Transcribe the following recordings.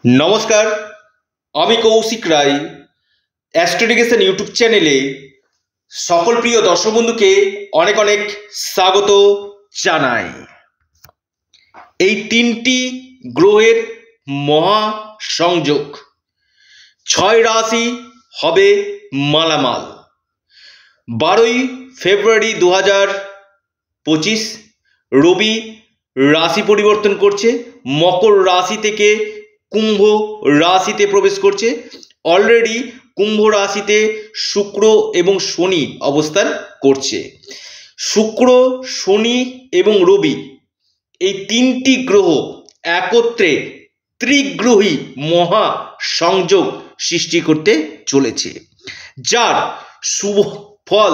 নমস্কার, আমি কৌশিক রায়। অ্যাস্ট্রোডিকেশন ইউটিউব চ্যানেলে সকল প্রিয় দর্শক বন্ধুকে অনেক অনেক স্বাগত জানাই। এই তিনটি গ্রহের মহা সংযোগ, 6 রাশি হবে মালামাল। 12ই ফেব্রুয়ারি 2025 রবি রাশি পরিবর্তন করছে, মকর রাশি থেকে কুম্ভ রাশিতে প্রবেশ করছে। অলরেডি কুম্ভ রাশিতে শুক্র এবং শনি অবস্থান করছে। শুক্র, শনি এবং রবি এই তিনটি গ্রহ একত্রে ত্রিগ্রহী মহা সংযোগ সৃষ্টি করতে চলেছে, যার শুভ ফল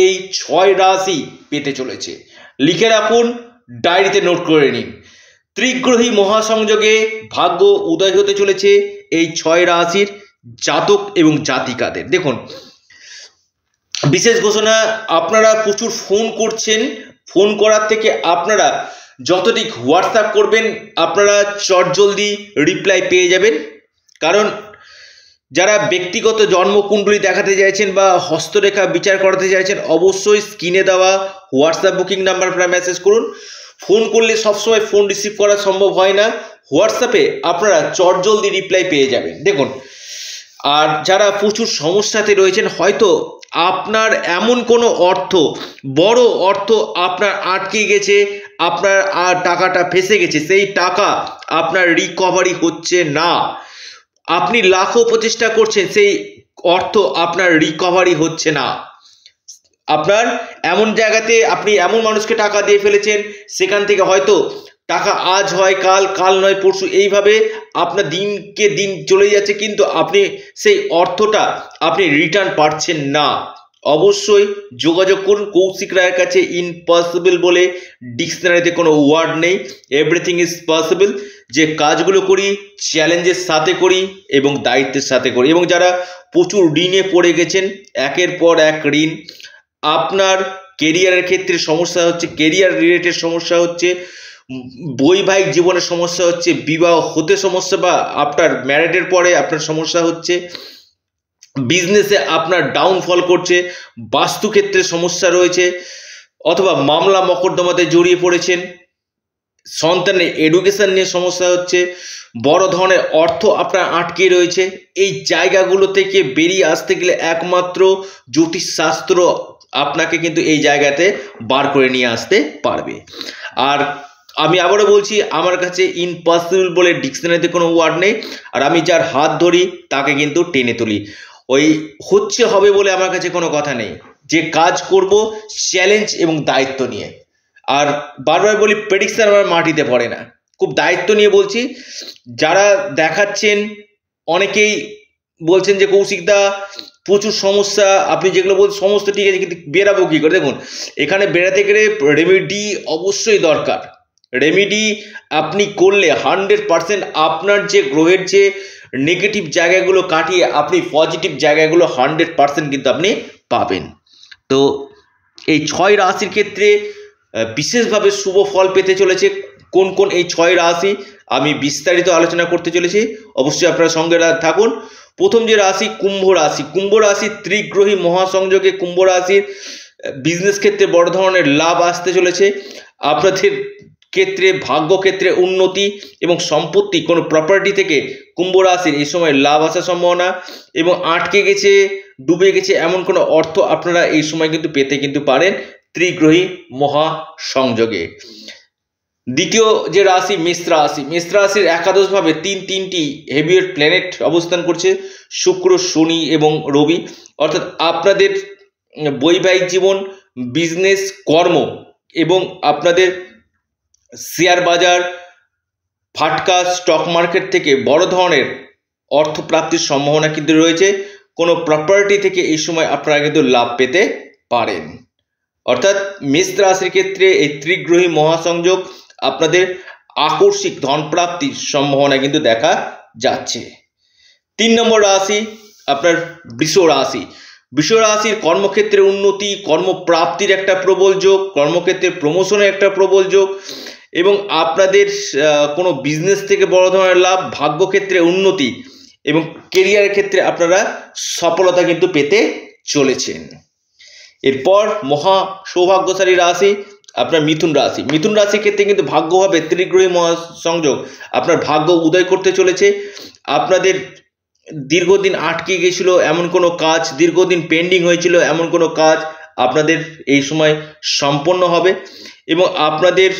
এই 6 রাশি পেতে চলেছে। লিখে রাখুন, ডায়েরিতে নোট করে নিন। ত্রিগ্রহী মহাসংযোগে ভাগ্য উদয় হতে চলেছে এই 6 রাশির জাতক এবং জাতিকাদের। দেখুন, বিশেষ ঘোষণা, আপনারা প্রচুর ফোন করছেন। ফোন করার থেকে আপনারা যতটি হোয়াটসঅ্যাপ করবেন আপনারা চটজলদি রিপ্লাই পেয়ে যাবেন। কারণ যারা ব্যক্তিগত জন্মকুণ্ডলী দেখাতে চাইছেন বা হস্তরেখা বিচার করাতে চাইছেন, অবশ্যই স্ক্রিনে দেওয়া হোয়াটসঅ্যাপ বুকিং নাম্বার আপনারা মেসেজ করুন। ফোন করলে সবসময় ফোন রিসিভ করা সম্ভব হয় না, হোয়াটসঅ্যাপে আপনারা চটজলদি রিপ্লাই পেয়ে যাবেন। দেখুন, আর যারা প্রচুর সমস্যাতে রয়েছেন, হয়তো আপনার এমন কোনো বড় অর্থ আপনার আটকে গেছে, আপনার আর টাকাটা ফেসে গেছে, সেই টাকা আপনার রিকভারি হচ্ছে না। আপনি লাখো প্রচেষ্টা করছেন, সেই অর্থ আপনার রিকভারি হচ্ছে না। আপনার এমন জায়গাতে আপনি এমন মানুষকে টাকা দিয়ে ফেলেছেন, সেখান থেকে হয়তো টাকা আজ হয় কাল, কাল নয় পরশু, এইভাবে আপনার দিনকে দিন চলে যাচ্ছে, কিন্তু আপনি সেই অর্থটা আপনি রিটার্ন পাচ্ছেন না। অবশ্যই যোগাযোগ করুন কৌশিক রায়ের কাছে। ইম্পসিবল বলে ডিকশনারিতে কোনো ওয়ার্ড নেই, এভরিথিং ইজ পসিবল। যে কাজগুলো করি চ্যালেঞ্জের সাথে করি এবং দায়িত্বের সাথে করি। এবং যারা প্রচুর ঋণে পড়ে গেছেন, একের পর এক ঋণ, আপনার কেরিয়ারের ক্ষেত্রে সমস্যা হচ্ছে, কেরিয়ার রিলেটেড সমস্যা হচ্ছে, বৈবাহিক জীবনের সমস্যা হচ্ছে, বিবাহ হতে সমস্যা বা আপনার ম্যারেডের পরে আপনার সমস্যা হচ্ছে, বিজনেসে আপনার ডাউনফল করছে, বাস্তুক্ষেত্রে সমস্যা রয়েছে, অথবা মামলা মকদ্দমাতে জড়িয়ে পড়েছেন, সন্তানের এডুকেশন নিয়ে সমস্যা হচ্ছে, বড় ধরনের অর্থ আপনার আটকে রয়েছে, এই জায়গাগুলো থেকে বেরিয়ে আসতে গেলে একমাত্র জ্যোতিষশাস্ত্র আপনাকে কিন্তু এই জায়গাতে বার করে নিয়ে আসতে পারবে। আর আমি আবারও বলছি, আমার কাছে ইম্পসিবল বলে ডিকশনারিতে কোনো ওয়ার্ড নেই। আর আমি যার হাত ধরি তাকে কিন্তু টেনে তুলি। ওই হচ্ছে হবে বলে আমার কাছে কোনো কথা নেই। যে কাজ করব চ্যালেঞ্জ এবং দায়িত্ব নিয়ে। আর বারবার বলি, প্রেডিকশন আমার মাটিতে পড়ে না, খুব দায়িত্ব নিয়ে বলছি। যারা দেখাচ্ছেন অনেকেই বলছেন যে কৌশিকদা প্রচুর সমস্যা, আপনি যেগুলো বলছেন সমস্ত ঠিক আছে, কিন্তু বেরাবো কী করে? দেখুন, এখানে বেরাতে গেলে রেমেডি অবশ্যই দরকার। রেমেডি আপনি করলে 100% আপনার যে গ্রহের যে নেগেটিভ জায়গাগুলো কাটিয়ে আপনি পজিটিভ জায়গাগুলো 100% কিন্তু আপনি পাবেন। তো এই 6 রাশির ক্ষেত্রে বিশেষভাবে শুভ ফল পেতে চলেছে। কোন কোন এই 6 রাশি আমি বিস্তারিত আলোচনা করতে চলেছি, অবশ্যই আপনারা সঙ্গে থাকুন। প্রথম যে রাশি কুম্ভ রাশি। কুম্ভ রাশির ত্রিগ্রহী মহাসংযোগে কুম্ভ রাশির বিজনেস ক্ষেত্রে বড় ধরনের লাভ আসতে চলেছে। আপনাদের ক্ষেত্রে ভাগ্য ক্ষেত্রে উন্নতি এবং সম্পত্তি, কোনো প্রপার্টি থেকে কুম্ভ রাশির এই সময় লাভ আসার সম্ভাবনা, এবং আটকে গেছে ডুবে গেছে এমন কোনো অর্থ আপনারা এই সময় কিন্তু পেতে কিন্তু পারেন ত্রিগ্রহী মহাসংযোগে। দ্বিতীয় যে রাশি মেষ রাশি। মেষ রাশির একাদশভাবে তিনটি হেভিওয়েট প্ল্যানেট অবস্থান করছে, শুক্র, শনি এবং রবি। অর্থাৎ আপনাদের বৈবাহিক জীবন, বিজনেস, কর্ম এবং আপনাদের শেয়ার বাজার, ফাটকা স্টক মার্কেট থেকে বড় ধরনের অর্থ প্রাপ্তির সম্ভাবনা কিন্তু রয়েছে। কোনো প্রপার্টি থেকে এই সময় আপনারা কিন্তু লাভ পেতে পারেন। অর্থাৎ মেষ রাশির ক্ষেত্রে এই ত্রিগ্রহী মহাসংযোগ আপনাদের আকস্মিক ধন প্রাপ্তির সম্ভাবনা কিন্তু দেখা যাচ্ছে। 3 নম্বর রাশি আপনার বৃষ রাশি। বৃষ রাশির কর্মক্ষেত্রে উন্নতি, কর্মপ্রাপ্তির একটা প্রবল যোগ, কর্মক্ষেত্রে প্রমোশনের একটা প্রবল যোগ, এবং আপনাদের কোনো বিজনেস থেকে বড় ধরনের লাভ, ভাগ্যক্ষেত্রে উন্নতি এবং কেরিয়ারের ক্ষেত্রে আপনারা সফলতা কিন্তু পেতে চলেছেন। এরপর মহা সৌভাগ্যশালী রাশি আপনার মিথুন রাশি। মিথুন রাশির ক্ষেত্রে কিন্তু ভাগ্যভাবে ত্রিগ্রহী মহাসংযোগ আপনার ভাগ্য উদয় করতে চলেছে। আপনাদের দীর্ঘদিন আটকে গেছিল এমন কোনো কাজ, দীর্ঘদিন পেন্ডিং হয়েছিল এমন কোনো কাজ আপনাদের এই সময় সম্পন্ন হবে এবং আপনাদের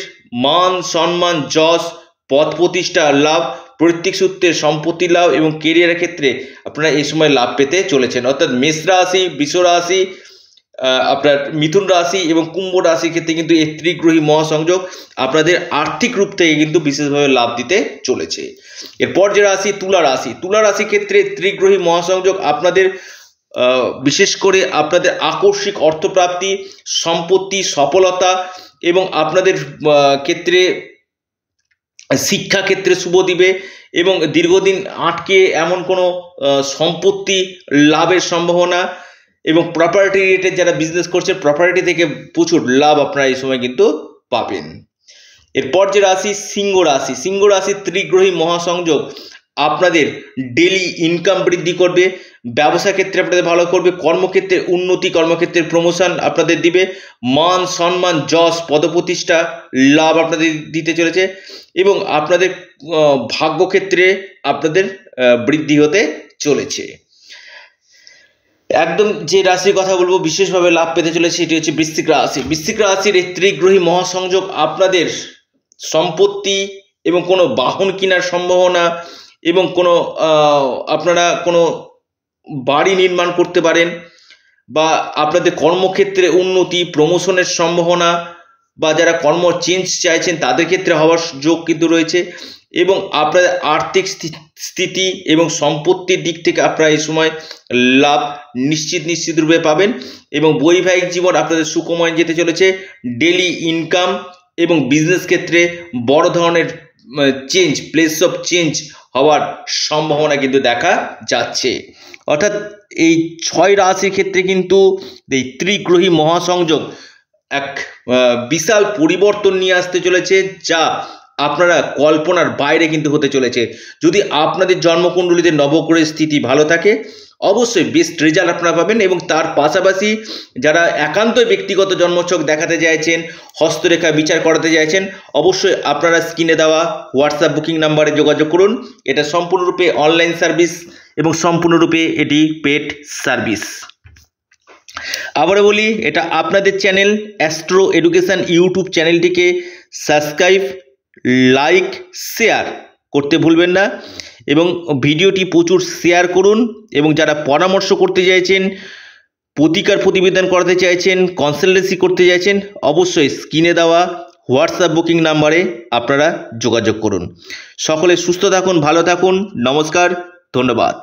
মান সম্মান, যশ, পদ প্রতিষ্ঠা লাভ, পৈতৃক সূত্রে সম্পত্তি লাভ এবং কেরিয়ারের ক্ষেত্রে আপনারা এই সময় লাভ পেতে চলেছেন। অর্থাৎ মেষ রাশি, বৃষ রাশি, আপনার মিথুন রাশি এবং কুম্ভ রাশির ক্ষেত্রে কিন্তু এই ত্রিগ্রহী মহাসংযোগ আপনাদের আর্থিক রূপ থেকে কিন্তু বিশেষভাবে লাভ দিতে চলেছে। এরপর যে রাশি তুলা রাশি। তুলা রাশির ক্ষেত্রে ত্রিগ্রহী মহাসংযোগ আপনাদের বিশেষ করে আপনাদের আকস্মিক অর্থপ্রাপ্তি, সম্পত্তি, সফলতা এবং আপনাদের ক্ষেত্রে শিক্ষাক্ষেত্রে শুভ দিবে এবং দীর্ঘদিন আটকে এমন কোনো সম্পত্তি লাভের সম্ভাবনা এবং প্রপার্টি রিলেটেড যারা বিজনেস করছে প্রপার্টি থেকে প্রচুর লাভ আপনারা এই সময় কিন্তু পাবেন। এরপর যে রাশি সিংহ রাশি। সিংহ রাশির ত্রিগ্রহী মহাসংযোগ আপনাদের ডেলি ইনকাম বৃদ্ধি করবে, ব্যবসা ক্ষেত্রে আপনাদের ভালো করবে, কর্মক্ষেত্রে উন্নতি, কর্মক্ষেত্রে প্রমোশন আপনাদের দিবে, মান সম্মান, যশ, পদপ্রতিষ্ঠা লাভ আপনাদের দিতে চলেছে এবং আপনাদের ভাগ্যক্ষেত্রে আপনাদের বৃদ্ধি হতে চলেছে। একদম যে রাশির কথা বলবো বিশেষভাবে লাভ পেতে চলেছে এটি হচ্ছে বৃশ্চিক রাশি। বৃশ্চিক রাশির এই ত্রিগ্রহী মহাসংযোগ আপনাদের সম্পত্তি এবং কোনো বাহন কেনার সম্ভাবনা এবং কোনো আপনারা কোনো বাড়ি নির্মাণ করতে পারেন বা আপনাদের কর্মক্ষেত্রে উন্নতি, প্রমোশনের সম্ভাবনা বা যারা কর্ম চেঞ্জ চাইছেন তাদের ক্ষেত্রে হওয়ার যোগ কিন্তু রয়েছে এবং আপনাদের আর্থিক স্থিতি এবং সম্পত্তির দিক থেকে আপনারা এই সময় লাভ নিশ্চিত রূপে পাবেন এবং বৈবাহিক জীবন আপনাদের সুখময় যেতে চলেছে। ডেলি ইনকাম এবং বিজনেস ক্ষেত্রে বড় ধরনের চেঞ্জ, প্লেস অফ চেঞ্জ হওয়ার সম্ভাবনা কিন্তু দেখা যাচ্ছে। অর্থাৎ এই 6 রাশির ক্ষেত্রে কিন্তু এই ত্রিগ্রহী মহাসংযোগ এক বিশাল পরিবর্তন নিয়ে আসতে চলেছে যা আপনারা কল্পনার বাইরে কিন্তু হতে চলেছে। যদি আপনাদের জন্মকুণ্ডলিতে নবগ্রহের স্থিতি ভালো থাকে অবশ্যই বেস্ট রেজাল্ট আপনারা পাবেন এবং তার পাশাপাশি যারা একান্তই ব্যক্তিগত জন্মছক দেখাতে চাইছেন, হস্তরেখা বিচার করাতে চাইছেন অবশ্যই আপনারা স্ক্রিনে দেওয়া হোয়াটসঅ্যাপ বুকিং নাম্বারে যোগাযোগ করুন। এটা সম্পূর্ণরূপে অনলাইন সার্ভিস এবং সম্পূর্ণরূপে এটি পেড সার্ভিস। আবারও বলি, এটা আপনাদের চ্যানেল অ্যাস্ট্রো এডুকেশন ইউটিউব চ্যানেলটিকে সাবস্ক্রাইব, লাইক, শেয়ার করতে ভুলবেন না এবং ভিডিওটি প্রচুর শেয়ার করুন এবং যারা পরামর্শ করতে চাইছেন, প্রতিকার প্রতিবেদন করাতে চাইছেন, কনসালটেন্সি করতে চাইছেন অবশ্যই স্ক্রিনে দেওয়া হোয়াটসঅ্যাপ বুকিং নাম্বারে আপনারা যোগাযোগ করুন। সকলে সুস্থ থাকুন, ভালো থাকুন, নমস্কার, ধন্যবাদ।